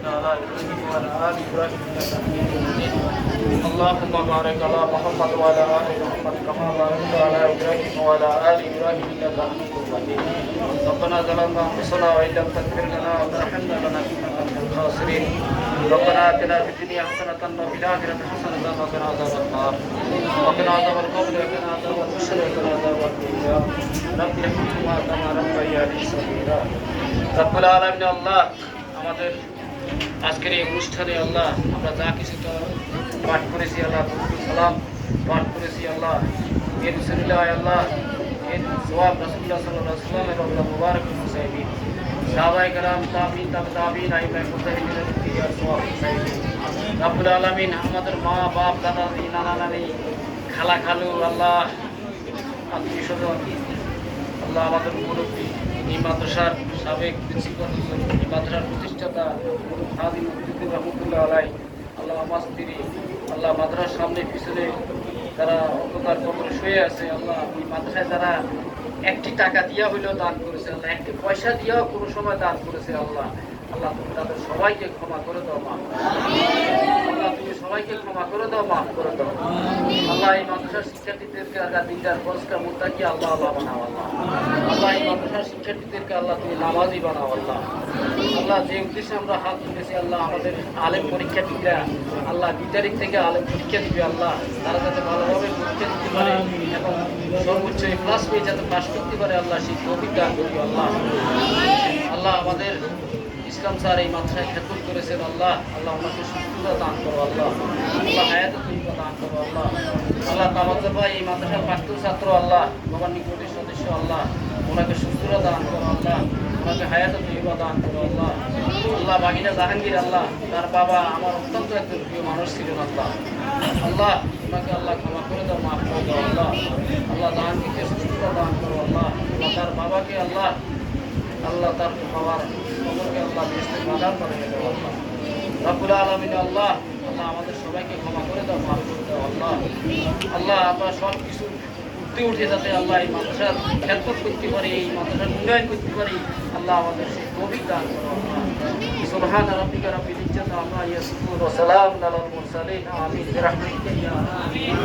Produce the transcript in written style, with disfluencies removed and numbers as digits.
باركت على إبراهيم وعلى آل إبراهيم إنك حميد مجيد اللهم بارك على محمد وعلى آل محمد كما باركت على إبراهيم وعلى آل إبراهيم إنك حميد مجيد ربنا ظلمنا أنفسنا وإن لم تغفر لنا وترحمنا لنكونن من الخاسرين ربنا آتنا في الدنيا حسنة وفي الآخرة حسنة وقنا عذاب النار وقنا عذاب القبر وقنا عذاب الحشر وقنا عذاب النار رب ارحمهما كما ربياني صغيرا রব্বুল আলামিন আল্লাহ আমাদের আজকের এই অনুষ্ঠানে আল্লাহ আমরা যা কিছু পাঠ করেছি আল্লাহ সালাম পাঠ করেছি আল্লাহ এর রাসূলুল্লাহ আল্লাহ এর সওয়াব রাসূলুল্লাহ সাল্লাল্লাহু আলাইহি ওয়াসাল্লামের আল্লাহ মুবারক মুসাইবিন সাহাবায়ে কেরাম তাবিঈন তাবিঈন আইমায়ে মুজতাহিদিনের ইতিহাস সওয়াব মুসাইবিন রব্বুল আলামিন আমাদের মা বাপ দাদা নানা নানি খালা খালু আল্লাহ আত্মীয় স্বজন আল্লাহ আমাদের মুরব্বী এই মাদ্রাসার সাবেক প্রিন্সিপাল এই মাদ্রাসার প্রতিষ্ঠাতা খাদিম মুফতি রহমতুল্লাহ আলাই আল্লাহ মাস্তিরি আল্লাহ মাদ্রাসার সামনে পিছনে তারা অন্ধকার কবরে শুয়ে আছে আল্লাহ এই মাদ্রাসায় তারা একটি টাকা দিয়া হইলেও দান করেছে আল্লাহ একটি পয়সা দিয়েও কোনো সময় দান করেছে আল্লাহ আল্লাহ তুমি তাদের সবাইকে ক্ষমা করে দাও মাফ আল্লাহ তুমি সবাইকে ক্ষমা করে দাও মাফ করে দাও আল্লাহ এই মাদ্রাসার শিক্ষার্থীদেরকে আল্লাহ দিনদার পরিষ্কার মুত্তাকি আল্লাহ আল্লাহ বানাও আল্লাহ আল্লাহ এই মাদ্রাসার শিক্ষার্থীদেরকে আল্লাহ তুমি নামাজি বানাও আল্লাহ আল্লাহ যে উদ্দেশ্যে আমরা হাত তুলেছি আল্লাহ আমাদের আলেম পরীক্ষার্থীরা আল্লাহ 2 তারিখ থেকে আলেম পরীক্ষা দিবে আল্লাহ তারা যাতে ভালোভাবে পরীক্ষা দিতে পারে এবং সর্বোচ্চ ক্লাস পেয়ে যাতে পাশ করতে পারে আল্লাহ সেই তৌফিক দান করি আল্লাহ আল্লাহ আমাদের ইসলাম স্যার এই মাদ্রাসায় খেদমত করেছেন আল্লাহ আল্লাহ ওনাকে সুস্থতা দান করো আল্লাহ আল্লাহ হায়াত তৈবা দান করো আল্লাহ আল্লাহ তামাজ্জুদ ভাই এই মাদ্রাসার প্রাক্তন ছাত্র আল্লাহ বাবার নিকটের সদস্য আল্লাহ ওনাকে সুস্থতা দান করো আল্লাহ ওনাকে হায়াত তৈবা দান করো আল্লাহ আল্লাহ বাগিনা জাহাঙ্গীর আল্লাহ তার বাবা আমার অত্যন্ত একজন প্রিয় মানুষ ছিলেন আল্লাহ আল্লাহ ওনাকে আল্লাহ ক্ষমা করে দাও মাফ করে দাও আল্লাহ আল্লাহ জাহাঙ্গীরকে সুস্থতা দান করো আল্লাহ তার বাবাকে আল্লাহ আল্লাহ তার বাবার খবরকে আল্লাহ বেহেশতের বাগান বানিয়ে দাও আল্লাহ রব্বুল আলামিন আল্লাহ আল্লাহ আমাদের সবাইকে ক্ষমা করে দাও মাফ করে দাও আল্লাহ আল্লাহ আমরা সব কিছু উঠে যাতে আল্লাহ এই মাদ্রাসার খেদমত করতে পারি এই মাদ্রাসার উন্নয়ন করতে পারি আল্লাহ আমাদের সেই তৌফিক দান করো আল্লাহ সুবহান রাব্বিকা রাব্বিল ইজ্জাতি আম্মা ইয়াসিফুন ওয়া সালামুন আলাল মুরসালিন আমিন বিরহমাতিকা ইয়া আমিন